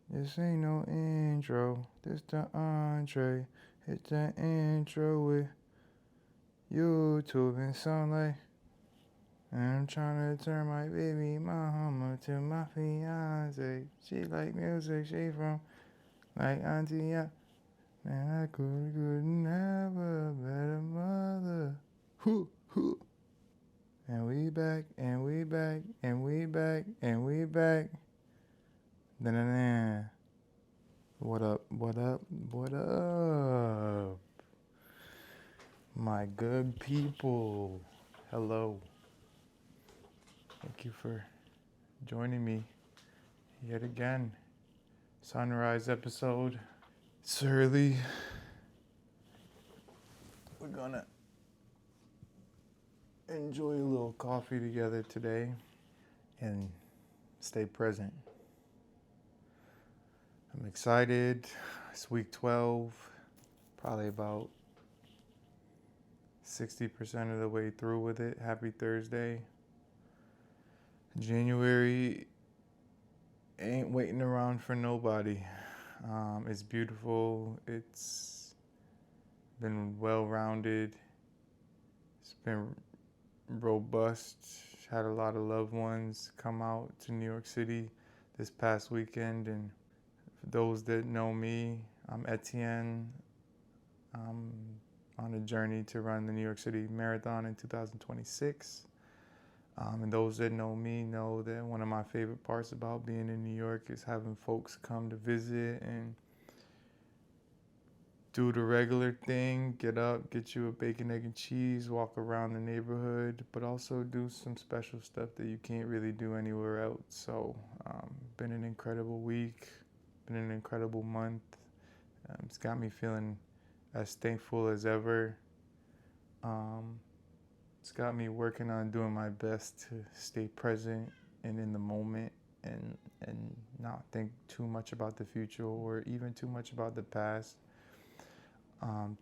This ain't no intro, this the entree. Hit the intro with YouTube and sunlight. And I'm trying to turn my baby mama to my fiance. She like music, she from like Auntie. Yeah. Man, I couldn't have a better mother. Hoo, hoo. And we back, and we back, and we back, and we back. Da-da-da. What up, what up, what up? My good people. Hello. Thank you for joining me yet again. Sunrise episode. It's early. We're gonna enjoy a little coffee together today and stay present. I'm excited. It's week 12, probably about 60% of the way through with it. Happy Thursday. January ain't waiting around for nobody. It's beautiful. It's been well-rounded. It's been robust. Had a lot of loved ones come out to New York City this past weekend. And for those that know me, I'm Etienne. I'm on a journey to run the New York City Marathon in 2026. And those that know me know that one of my favorite parts about being in New York is having folks come to visit and do the regular thing, get up, get you a bacon, egg, and cheese, walk around the neighborhood, but also do some special stuff that you can't really do anywhere else. So, been an incredible week, been an incredible month. It's got me feeling as thankful as ever. It's got me working on doing my best to stay present and in the moment and not think too much about the future or even too much about the past.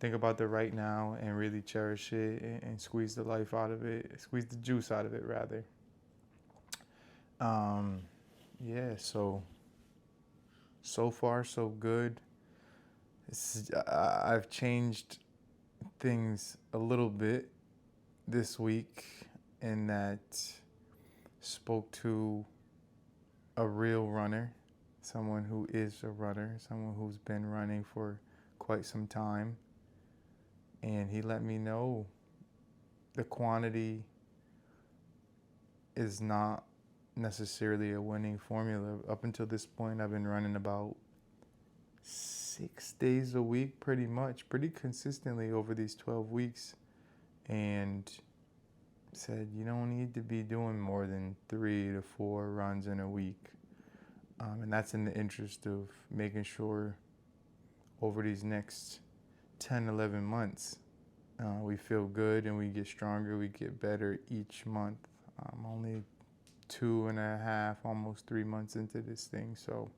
Think about the right now and really cherish it and squeeze the life out of it, squeeze the juice out of it rather. Yeah, so far so good. I've changed things a little bit this week in that spoke to a real runner, someone who is a runner, someone who's been running for quite some time. And he let me know the quantity is not necessarily a winning formula. Up until this point, I've been running about 6 days a week, pretty consistently over these 12 weeks. And said, you don't need to be doing more than 3 to 4 runs in a week. And that's in the interest of making sure over these next 10, 11 months, we feel good and we get stronger, we get better each month. I'm only 2.5, almost 3 months into this thing, so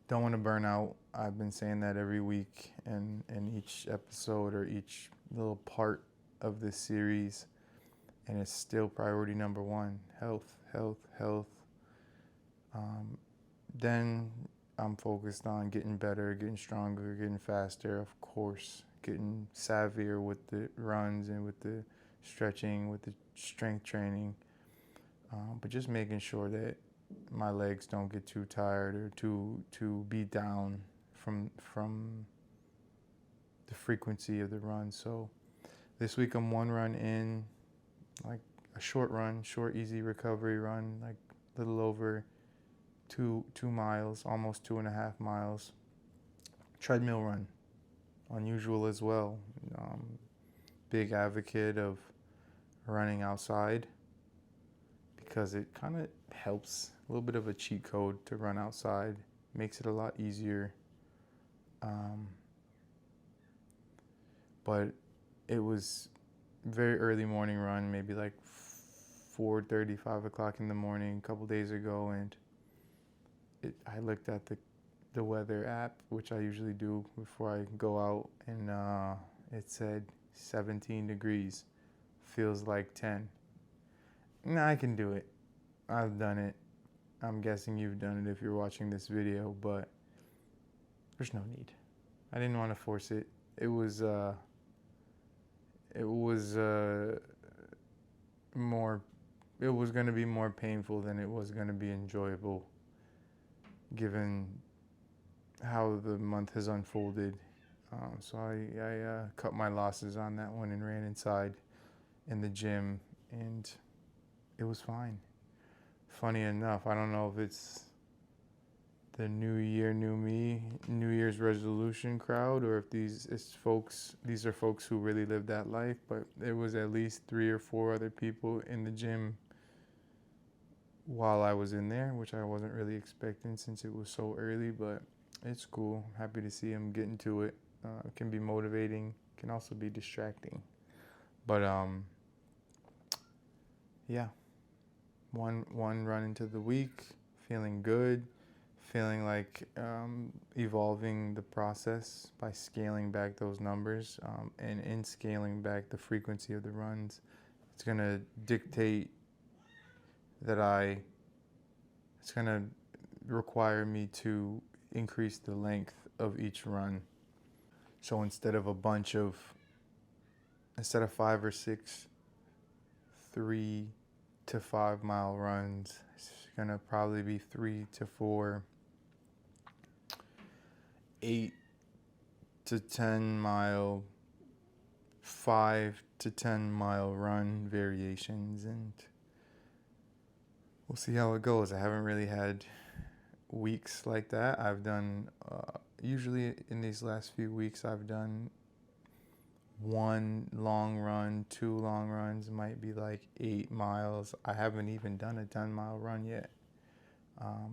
don't want to burn out. I've been saying that every week and each episode or each little part of this series, and it's still priority number one: health, health, health. Then I'm focused on getting better, getting stronger, getting faster, of course, getting savvier with the runs and with the stretching, with the strength training, but just making sure that my legs don't get too tired or too beat down from the frequency of the run. So this week I'm one run in, like a short run, short easy recovery run, like a little over 2 miles, almost 2.5 miles. Treadmill run, unusual as well. Big advocate of running outside because it kind of helps, a little bit of a cheat code to run outside, makes it a lot easier. But it was very early morning run, maybe like 4:30, 5 o'clock in the morning a couple days ago, and I looked at the weather app, which I usually do before I go out, and it said 17 degrees, feels like 10. Nah, I can do it. I've done it. I'm guessing you've done it if you're watching this video, but there's no need. I didn't want to force it. It was more, it was going to be more painful than it was going to be enjoyable, given how the month has unfolded. So I cut my losses on that one and ran inside in the gym, and it was fine. Funny enough, I don't know if it's the New Year, New Me, New Year's resolution crowd, or if these are folks who really live that life. But there was at least 3 or 4 other people in the gym while I was in there, which I wasn't really expecting since it was so early. But it's cool. Happy to see them getting to it. It can be motivating, can also be distracting. But yeah, one run into the week, feeling good, feeling like evolving the process by scaling back those numbers, and in scaling back the frequency of the runs, it's gonna dictate that it's gonna require me to increase the length of each run. So instead of 5 or 6 3 to 5 mile runs, it's gonna probably be 3 to 4 8 to 10 mile, 5 to 10 mile run variations, and we'll see how it goes. I haven't really had weeks like that. I've done usually in these last few weeks I've done 1 long run, 2 long runs, might be like 8 miles. I haven't even done a 10-mile run yet.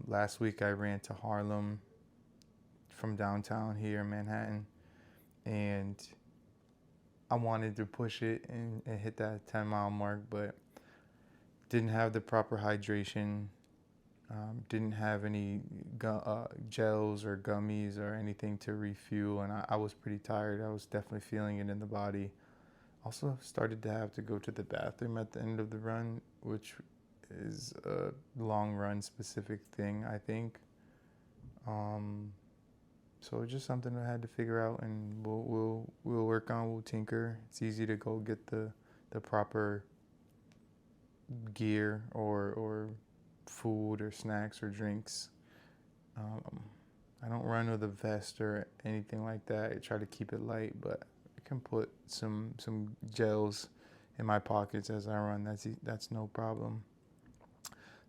Last week I ran to Harlem from downtown here in Manhattan, and I wanted to push it and hit that 10-mile mark, but didn't have the proper hydration, didn't have any gels or gummies or anything to refuel, and I was pretty tired. I was definitely feeling it in the body. Also started to have to go to the bathroom at the end of the run, which is a long run specific thing, I think. So it's just something I had to figure out, and we'll work on. We'll tinker. It's easy to go get the proper gear or food or snacks or drinks. I don't run with a vest or anything like that. I try to keep it light, but I can put some gels in my pockets as I run. That's no problem.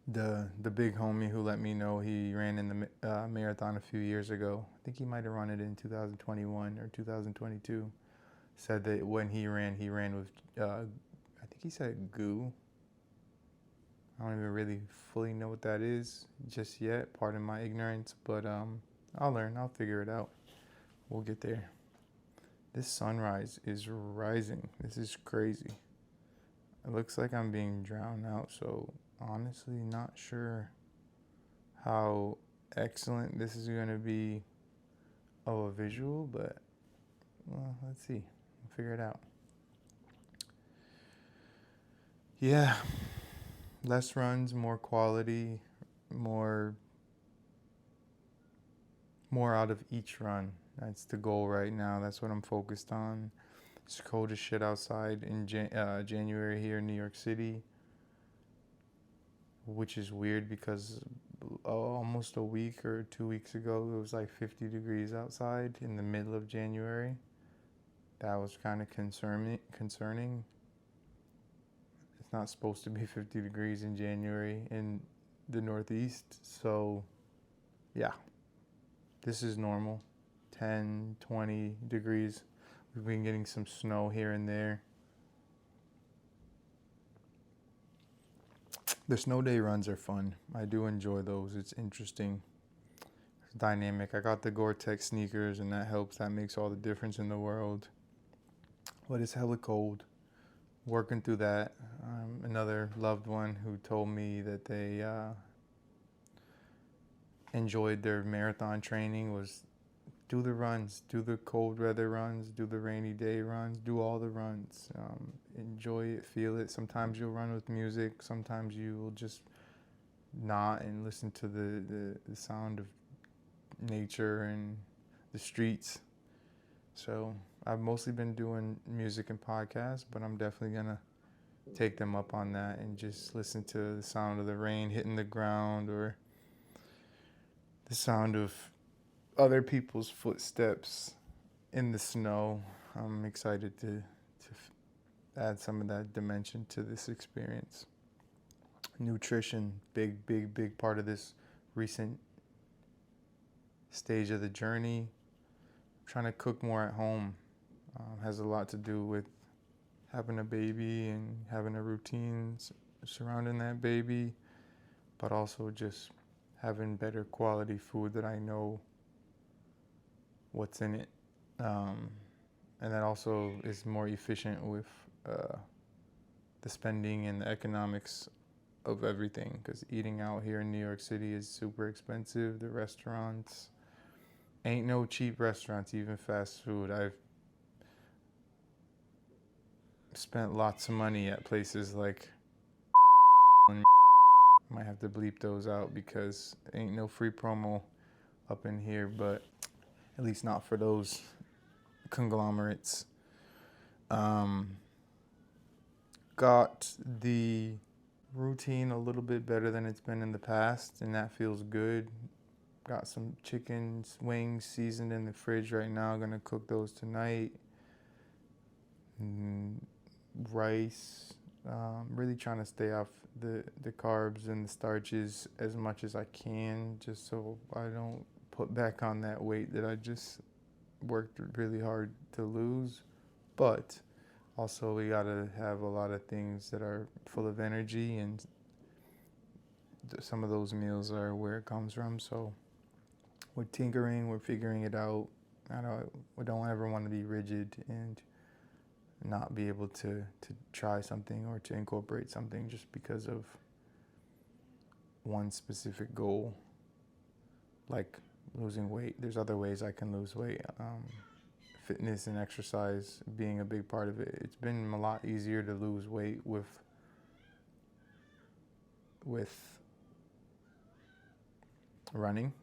The big homie who let me know he ran in the marathon a few years ago, I think he might have run it in 2021 or 2022, said that when he ran with, I think he said goo. I don't even really fully know what that is just yet, pardon my ignorance, but I'll learn, I'll figure it out. We'll get there. This sunrise is rising. This is crazy. It looks like I'm being drowned out, so honestly not sure how excellent this is going to be of a visual, but well, let's see. We'll figure it out. Yeah, less runs, more quality, more out of each run. That's the goal right now. That's what I'm focused on. It's cold as shit outside in January here in New York City, which is weird because almost a week or 2 weeks ago it was like 50 degrees outside in the middle of January. That was kind of concerning. It's not supposed to be 50 degrees in January in the Northeast, so yeah, this is normal. 10, 20 degrees. We've been getting some snow here and there. The snow day runs are fun. I do enjoy those. It's interesting. It's dynamic. I got the Gore-Tex sneakers, and that helps. That makes all the difference in the world. But it's hella cold. Working through that. Another loved one who told me that they enjoyed their marathon training was do the runs, do the cold weather runs, do the rainy day runs, do all the runs. Enjoy it, feel it. Sometimes you'll run with music. Sometimes you will just not and listen to the sound of nature and the streets. So I've mostly been doing music and podcasts, but I'm definitely gonna take them up on that and just listen to the sound of the rain hitting the ground or the sound of other people's footsteps in the snow. I'm excited to add some of that dimension to this experience. Nutrition, big part of this recent stage of the journey. Trying to cook more at home has a lot to do with having a baby and having a routine surrounding that baby, but also just having better quality food that I know what's in it. And that also is more efficient with the spending and the economics of everything, because eating out here in New York City is super expensive. The restaurants ain't no cheap restaurants, even fast food. I've spent lots of money at places like might have to bleep those out because ain't no free promo up in here, but at least not for those conglomerates. Got the routine a little bit better than it's been in the past, and that feels good. Got some chicken wings seasoned in the fridge right now. Gonna cook those tonight. Rice. Really trying to stay off the carbs and the starches as much as I can, just so I don't put back on that weight that I just worked really hard to lose. But also we gotta have a lot of things that are full of energy, and some of those meals are where it comes from. So we're tinkering, we're figuring it out. We don't ever want to be rigid and not be able to try something or to incorporate something just because of one specific goal, like losing weight. There's other ways I can lose weight. Fitness and exercise being a big part of it. It's been a lot easier to lose weight with running.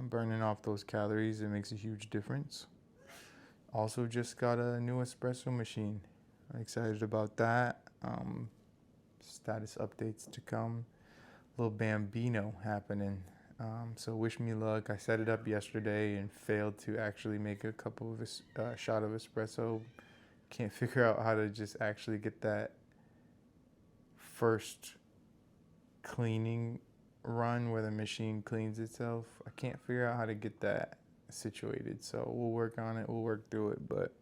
Burning off those calories, it makes a huge difference. Also just got a new espresso machine. I'm excited about that. Status updates to come. Little Bambino happening. So wish me luck. I set it up yesterday and failed to actually make a couple of shot of espresso. Can't figure out how to just actually get that first cleaning run where the machine cleans itself. I can't figure out how to get that situated. So we'll work on it. We'll work through it. But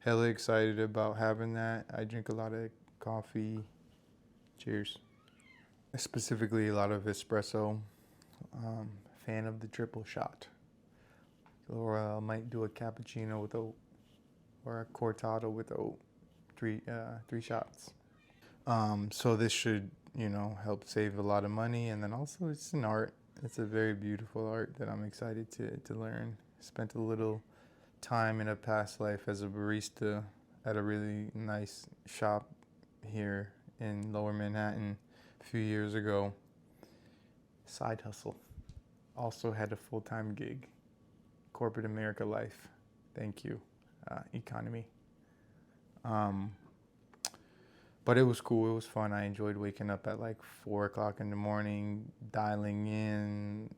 hella excited about having that. I drink a lot of coffee. Cheers. Specifically a lot of espresso. Fan of the triple shot. Or might do a cappuccino with oat, or a cortado with oat. Three shots. So this should, help save a lot of money, and then also it's an art. It's a very beautiful art that I'm excited to learn. Spent a little time in a past life as a barista at a really nice shop here in Lower Manhattan a few years ago. Side hustle. Also had a full-time gig. Corporate America life. Thank you. Economy. But it was cool. It was fun. I enjoyed waking up at like 4 o'clock in the morning, dialing in.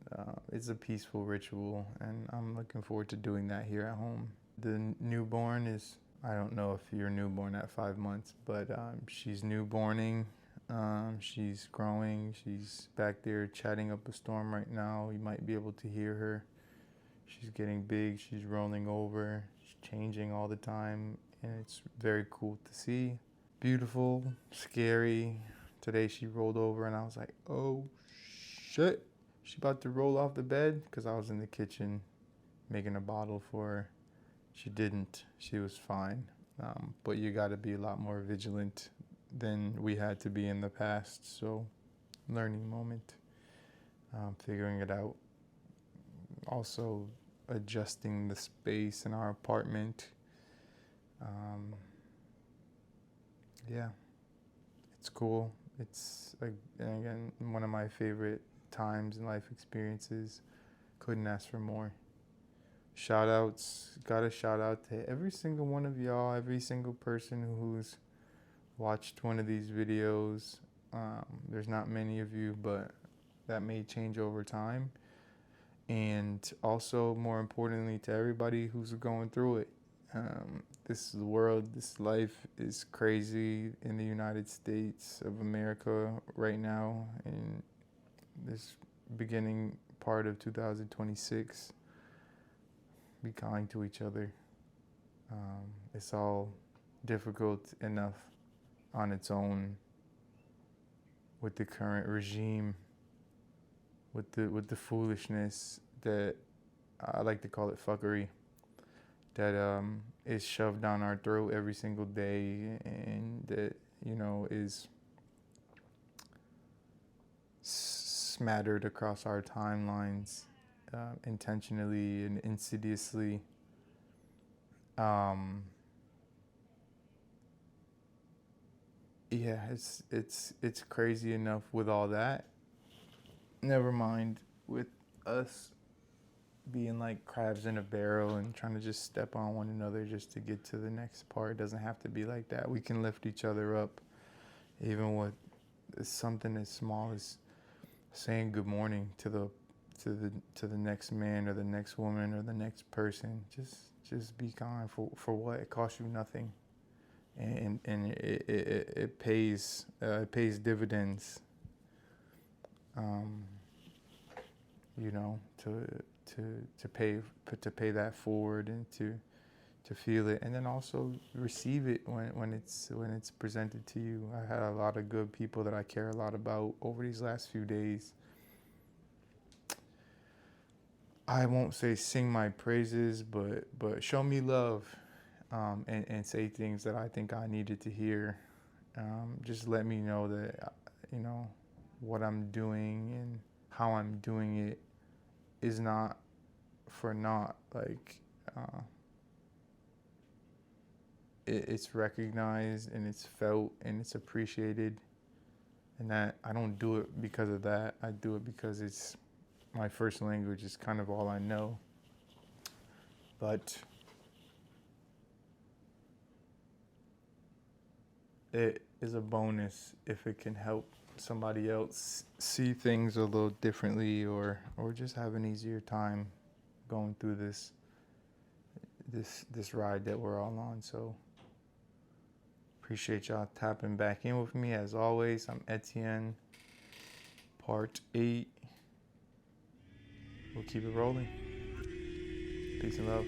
It's a peaceful ritual, and I'm looking forward to doing that here at home. The newborn is, I don't know if you're newborn at 5 months, but she's newborning. She's growing. She's back there chatting up a storm right now. You might be able to hear her. She's getting big. She's rolling over. She's changing all the time, and it's very cool to see. Beautiful, scary. Today she rolled over and I was like, oh shit. She about to roll off the bed, because I was in the kitchen making a bottle for her. She didn't. She was fine. But you got to be a lot more vigilant than we had to be in the past. So, learning moment. Figuring it out. Also, adjusting the space in our apartment. Yeah, it's cool. It's like, again, one of my favorite times and life experiences. Couldn't ask for more. Shout outs. Gotta shout out to every single one of y'all, every single person who's watched one of these videos. There's not many of you, but that may change over time. And also, more importantly, to everybody who's going through it. This world, this life is crazy in the United States of America right now, in this beginning part of 2026. Be kind to each other. It's all difficult enough on its own with the current regime, with the foolishness that I like to call it fuckery, that is shoved down our throat every single day, and that, you know, is smattered across our timelines, intentionally and insidiously. Yeah, it's crazy enough with all that. Never mind with us being like crabs in a barrel and trying to just step on one another just to get to the next part. It doesn't have to be like that. We can lift each other up, even with something as small as saying good morning to the next man or the next woman or the next person. Just be kind. For what? It costs you nothing, and it pays dividends. You know, to pay that forward, and to feel it, and then also receive it when it's presented to you. I had a lot of good people that I care a lot about over these last few days. I won't say sing my praises, but show me love, and say things that I think I needed to hear. Just let me know that, you know, what I'm doing and how I'm doing it is not for naught. Like, it's recognized and it's felt and it's appreciated, and that I don't do it because of that. I do it because it's my first language, is kind of all I know. But it is a bonus if it can help somebody else see things a little differently, or just have an easier time going through this ride that we're all on. So appreciate y'all tapping back in with me. As always, I'm Etienne, part 8. We'll keep it rolling. Peace and love.